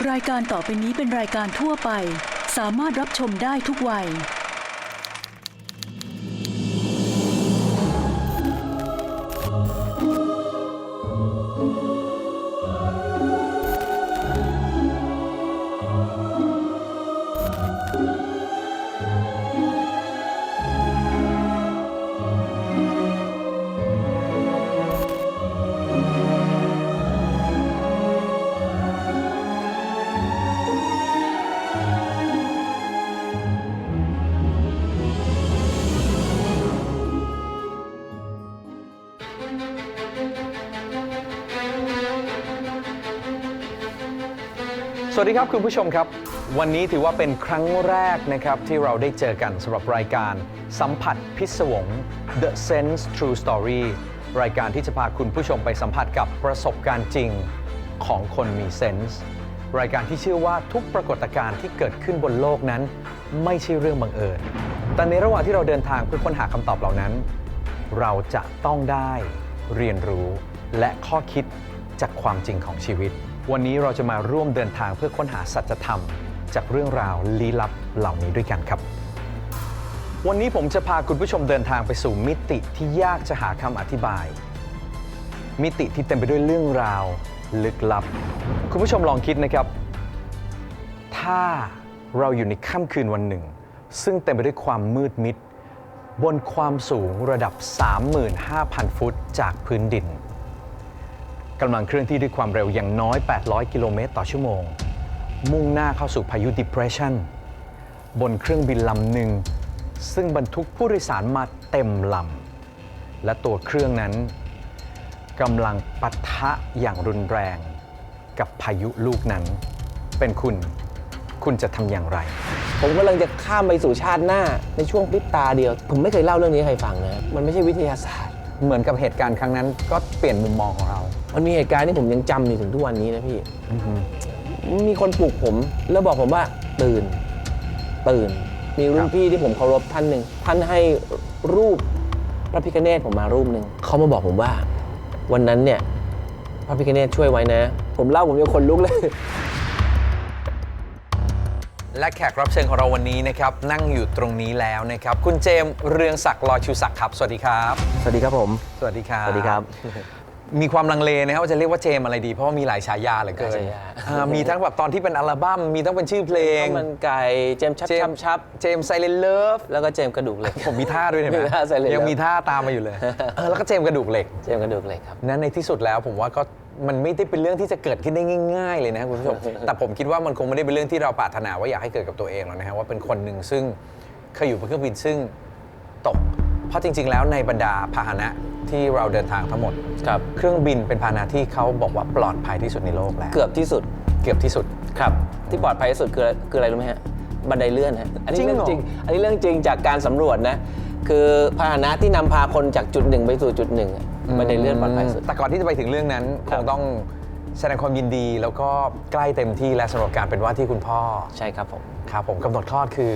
รายการต่อไปนี้เป็นรายการทั่วไปสามารถรับชมได้ทุกวัยสวัสดีครับคุณผู้ชมครับวันนี้ถือว่าเป็นครั้งแรกนะครับที่เราได้เจอกันสำหรับรายการสัมผัสพิศวง The Sense True Story รายการที่จะพาคุณผู้ชมไปสัมผัสกับประสบการณ์จริงของคนมีเซนส์รายการที่เชื่อว่าทุกปรากฏการณ์ที่เกิดขึ้นบนโลกนั้นไม่ใช่เรื่องบังเอิญแต่ในระหว่างที่เราเดินทางเพื่อค้นหาคำตอบเหล่านั้นเราจะต้องได้เรียนรู้และข้อคิดจากความจริงของชีวิตวันนี้เราจะมาร่วมเดินทางเพื่อค้นหาสัจธรรมจากเรื่องราวลี้ลับเหล่านี้ด้วยกันครับวันนี้ผมจะพาคุณผู้ชมเดินทางไปสู่มิติที่ยากจะหาคำอธิบายมิติที่เต็มไปด้วยเรื่องราวลึกลับคุณผู้ชมลองคิดนะครับถ้าเราอยู่ในค่ำคืนวันหนึ่งซึ่งเต็มไปด้วยความมืดมิดบนความสูงระดับ 35,000 ฟุตจากพื้นดินกำลังเคลื่อนที่ด้วยความเร็วอย่างน้อย 800 กิโลเมตรต่อชั่วโมงมุ่งหน้าเข้าสู่พายุ Depression บนเครื่องบินลำหนึ่งซึ่งบรรทุกผู้โดยสารมาเต็มลำและตัวเครื่องนั้นกำลังปะทะอย่างรุนแรงกับพายุลูกนั้นเป็นคุณจะทำอย่างไรผมกำลังจะข้ามไปสู่ชาติหน้าในช่วงพริบตาเดียวผมไม่เคยเล่าเรื่องนี้ให้ใครฟังนะมันไม่ใช่วิทยาศาสตร์เหมือนกับเหตุการณ์ครั้งนั้นก็เปลี่ยนมุมมองของเรามันมีเหตุการณ์ที่ผมยังจำอยู่ถึงทุกวันนี้นะพี่มีคนปลุกผมแล้วบอกผมว่าตื่นมีรุ่นพี่ที่ผมเคารพท่านหนึ่งท่านให้รูปพระพิฆเนศผมมารูปหนึ่งเขามาบอกผมว่าวันนั้นเนี่ยพระพิฆเนศช่วยไว้นะผมเล่าผมจะขนลุกเลยและแขกรับเชิญของเราวันนี้นะครับนั่งอยู่ตรงนี้แล้วนะครับคุณเจมส์เรืองศักดิ์ลอยชูศักดิ์ครับสวัสดีครับสวัสดีครับผมสวัสดีครับสวัสดีครับมีความลังเลนะครับว่าจะเรียกว่าเจมส์อะไรดีเพราะว่ามีหลายฉายาเหลือเกินมีทั้งแบบตอนที่เป็นอัลบั้มมีทั้งเป็นชื่อเพลงมันไก่เจมส์ชับเจมส์ไซเลนเลิฟแล้วก็เจมส์กระดูกเหล็กผมมีท่าด้วยเห็นไหมยังมีท่าตามมาอยู่เลยแล้วก็เจมส์กระดูกเหล็กครับนั้นในที่สุดแล้วผมว่าก็มันไม่ได้เป็นเรื่องที่จะเกิดขึ้นได้ง่ายๆเลยนะคุณผู้ชมแต่ผมคิดว่ามันคงไม่ได้เป็นเรื่องที่เราปรารถนาว่าอยากให้เกิดกับตัวเองหรอกนะฮะว่าเป็นคนหนึ่งซึ่งเคยอยู่บนเครื่องบินซึ่งตกเพราะจริงๆแล้วในบรรดาพาหนะที่เราเดินทางทั้งหมดเครื่องบินเป็นพาหนะที่เขาบอกว่าปลอดภัยที่สุดในโลกแล้วเกือบที่สุดครับที่ปลอดภัยที่สุดคืออะไรรู้ไหมฮะบันไดเลื่อนฮะอันนี้เรื่องจริงจากการสำรวจนะคือพาหนะที่นำพาคนจากจุดหนึ่งไปสู่จุดหนึ่งบันไดเลื่อนปลอดภัยสุดแต่ก่อนที่จะไปถึงเรื่องนั้นคงต้องแสดงความยินดีแล้วก็ใกล้เต็มที่และสำหรับการเป็นว่าที่คุณพ่อใช่ครับผมกำหนดคลอดคือ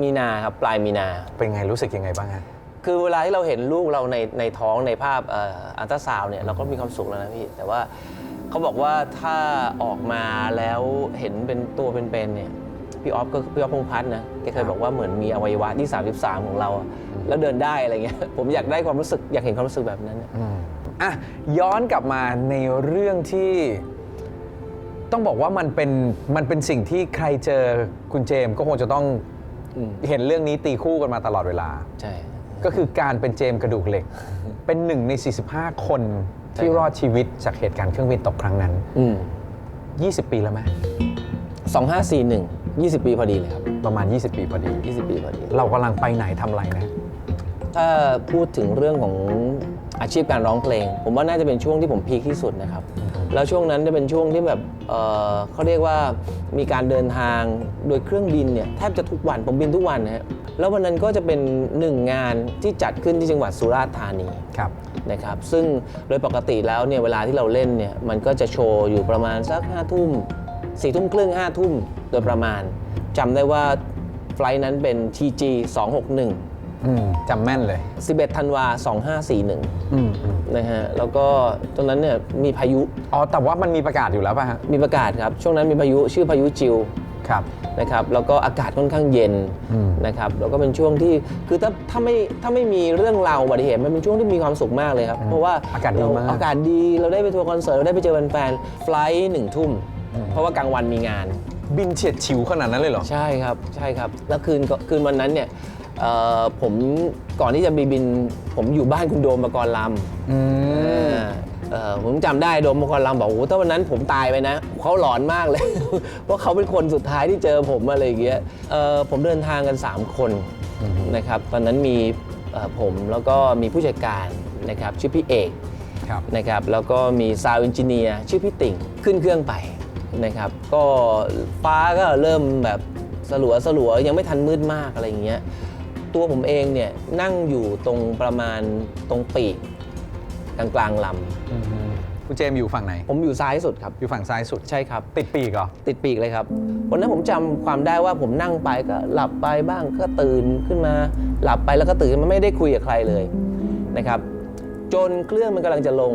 มีนาครับปลายมีนาเป็นไงรู้สึกยังไงบ้างฮะคือเวลาที่เราเห็นลูกเราในท้องในภาพอัลตราซาวน์เนี่ยเราก็มีความสุขแล้วนะพี่แต่ว่าเขาบอกว่าถ้าออกมาแล้วเห็นเป็นตัวเป็นๆเนี่ยพี่ออฟพงษ์พัฒน์นะแกเคยบอกว่าเหมือนมีอวัยวะที่33ของเราแล้วเดินได้อะไรเงี้ยผมอยากได้ความรู้สึกอยากเห็นความรู้สึกแบบนั้นย้อนกลับมาในเรื่องที่ต้องบอกว่ามันเป็นสิ่งที่ใครเจอคุณเจมส์ก็คงจะต้องเห็นเรื่องนี้ตีคู่กันมาตลอดเวลาใช่ก็คือการเป็นเจมส์กระดูกเหล็กเป็น1 ใน 45 คนที่รอดชีวิตจากเหตุการณ์เครื่องบินตกครั้งนั้น20 ปีแล้วไหม2541 20 ปีพอดีเลยครับประมาณ20 ปีพอดีเรากำลังไปไหนทำอะไรนะถ้าพูดถึงเรื่องของอาชีพการร้องเพลงผมว่าน่าจะเป็นช่วงที่ผมพีคที่สุดนะครับแล้วช่วงนั้นจะเป็นช่วงที่แบบเขาเรียกว่ามีการเดินทางโดยเครื่องบินเนี่ยแทบจะทุกวันผมบินทุกวันนะฮะแล้ววันนั้นก็จะเป็น1 งานที่จัดขึ้นที่จังหวัดสุราษฎร์ธานีนะครับซึ่งโดยปกติแล้วเนี่ยเวลาที่เราเล่นเนี่ยมันก็จะโชว์อยู่ประมาณสัก5 ทุ่ม4 ทุ่มครึ่ง5 ทุ่มโดยประมาณจำได้ว่าไฟล์นั้นเป็น TG 261 จำแม่นเลย 11 ธันวา 2541 อืม นะฮะแล้วก็ตรงนั้นเนี่ยมีพายุ อ๋อแต่ว่ามันมีประกาศอยู่แล้วป่ะฮะ มีประกาศครับช่วงนั้นมีพายุชื่อพายุจิว ครับ นะครับแล้วก็อากาศค่อนข้างเย็นนะครับแล้วก็เป็นช่วงที่คือถ้าไม่มีเรื่องราวอุบัติเหตุมันเป็นช่วงที่มีความสุขมากเลยครับเพราะว่า อากาศดีมาก อากาศดีเราได้ไปทัวร์คอนเสิร์ตเราได้ไปเจอแฟนๆไฟลท์1 ทุ่มเพราะว่ากลางวันมีงาน บินเฉียดฉิวขนาดนั้นเลยเหรอ ใช่ครับแล้วคืนวันนั้นเนี่ยผมก่อนที่จะบินผมอยู่บ้านคุณโดมปกรณ์ลำผมจำได้โดมปกรณ์ลำบอกโอ้ถ้าวันนั้นผมตายไปนะเขาหลอนมากเลย เพราะเขาเป็นคนสุดท้ายที่เจอผมอะไรอย่างเงี้ยผมเดินทางกัน3 คนนะครับตอนนั้นมีผมแล้วก็มีผู้จัดการนะครับชื่อพี่เอกนะครับแล้วก็มีซาวด์เอนจิเนียร์ชื่อพี่ติ่งขึ้นเครื่องไปนะครับก็ฟ้าก็เริ่มแบบสลัวยังไม่ทันมืดมากอะไรอย่างเงี้ยตัวผมเองเนี่ยนั่งอยู่ตรงประมาณตรงปีกกลางลำคุณเจมส์อยู่ฝั่งไหนผมอยู่ซ้ายสุดครับอยู่ฝั่งซ้ายสุดใช่ครับติดปีกเหรอติดปีกเลยครับวันนั้นผมจำความได้ว่าผมนั่งไปก็หลับไปบ้างก็ตื่นขึ้นมาหลับไปแล้วก็ตื่นมาไม่ได้คุยกับใครเลยนะครับจนเครื่องมันกำลังจะลง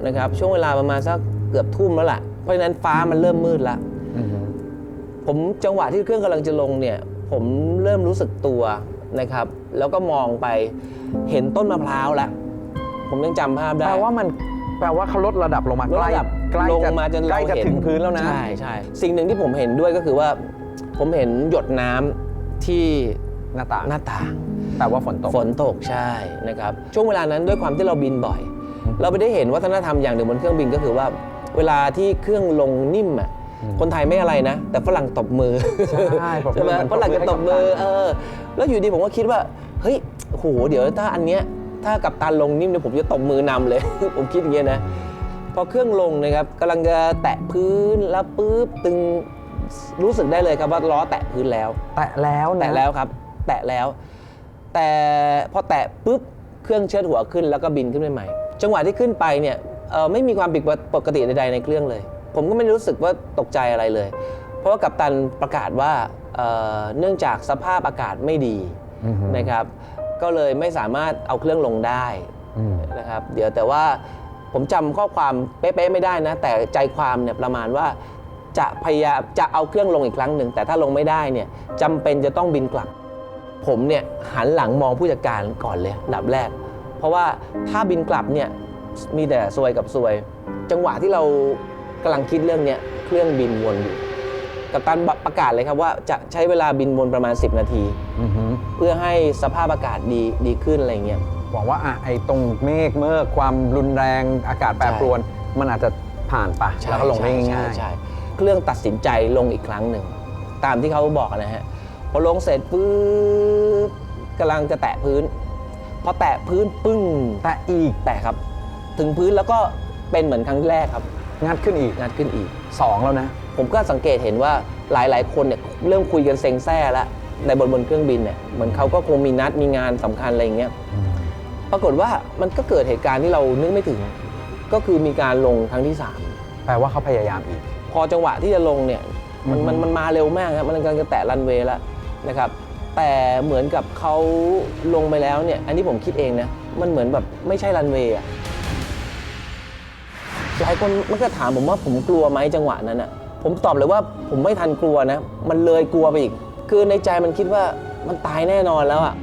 นะครับช่วงเวลาประมาณสักเกือบทุ่มแล้วล่ะเพราะฉะนั้นฟ้ามันเริ่มมืดแล้วผมจังหวะที่เครื่องกำลังจะลงเนี่ยผมเริ่มรู้สึกตัวนะครับแล้วก็มองไปเห็นต้นมะพร้าวแล้วผมยังจำภาพได้แปลว่าเขาลดระดับลงมาใกล้ลงมาจนเราเห็นถึงพื้นแล้วนะใช่สิ่งหนึ่งที่ผมเห็นด้วยก็คือว่าผมเห็นหยดน้ำที่หน้าต่าง แปลว่าฝนตกใช่นะครับช่วงเวลานั้นด้วยความที่เราบินบ่อยเราไปได้เห็นวัฒนธรรมอย่างหนึ่งบนเครื่องบินก็คือว่าเวลาที่เครื่องลงนิ่มอ่ะคนไทยไม่อะไรนะแต่ฝรั่งตบมือใช่ ไหมฝรั่งจะตบมือแล้วอยู่ดีผมก็คิดว่าเฮ้ยโหเดี๋ยวถ้าอันเนี้ยถ้ากัปตันลงนิ่มเนี่ยผมจะตบมือนำเลย ผมคิดอย่างเงี้ยนะพอเครื่องลงนะครับกำลังจะแตะพื้นแล้วปุ๊บตึงรู้สึกได้เลยครับว่าล้อแตะพื้นแล้วแตะแล้วครับแตะแล้วแต่พอแตะปุ๊บเครื่องเชิดหัวขึ้นแล้วก็บินขึ้นไปใหม่จังหวะที่ขึ้นไปเนี่ยไม่มีความผิดปกติใดๆในเครื่องเลยผมก็ไม่รู้สึกว่าตกใจอะไรเลยเพราะว่ากัปตันประกาศว่าเนื่องจากสภาพอากาศไม่ดีนะครับก็เลยไม่สามารถเอาเครื่องลงได้นะครับเดี๋ยวแต่ว่าผมจำข้อความเป๊ะๆไม่ได้นะแต่ใจความเนี่ยประมาณว่าจะพยายามจะเอาเครื่องลงอีกครั้งหนึ่งแต่ถ้าลงไม่ได้เนี่ยจำเป็นจะต้องบินกลับผมเนี่ยหันหลังมองผู้จัดการก่อนเลยอันดับแรกเพราะว่าถ้าบินกลับเนี่ยมีแต่ซวยกับซวยจังหวะที่เรากำลังคิดเรื่องนี้เครื่องบินวนอยู่กัปตันประกาศเลยครับว่าจะใช้เวลาบินวนประมาณ10 นาทีเพื่อให้สภาพอากาศดีขึ้นอะไรเงี้ยหวังว่าไอ้ตรงเมฆความรุนแรงอากาศแปรปรวนมันอาจจะผ่านไปแล้วก็ลงได้ง่ายใช่เครื่องตัดสินใจลงอีกครั้งหนึ่งตามที่เขาบอกนะฮะพอลงเสร็จปุ๊บกำลังจะแตะพื้นพอแตะพื้นปึ้งแตะครับถึงพื้นแล้วก็เป็นเหมือนครั้งแรกครับงัดขึ้นอีก2แล้วนะผมก็สังเกตเห็นว่าหลายๆคนเนี่ยเริ่มคุยกันเซ็งแซ่แล้วในบนเครื่องบินเนี่ยเหมือนเขาก็คงมีนัดมีงานสำคัญอะไรอย่างเงี้ยปรากฏว่ามันก็เกิดเหตุการณ์ที่เรานึกไม่ถึงก็คือมีการลงครั้งที่3แปลว่าเขาพยายามอีกพอจังหวะที่จะลงเนี่ยมันมาเร็วมากครับมันกำลังจะแตะรันเวย์แล้วนะครับแต่เหมือนกับเขาลงไปแล้วเนี่ยอันนี้ผมคิดเองนะมันเหมือนแบบไม่ใช่รันเวย์อะหลายคนมันก็ถามผมว่าผมกลัวไหมจังหวะนั้นอ่ะผมตอบเลยว่าผมไม่ทันกลัวนะมันเลยกลัวไปอีกคือในใจมันคิดว่ามันตายแน่นอนแล้วอ่ะ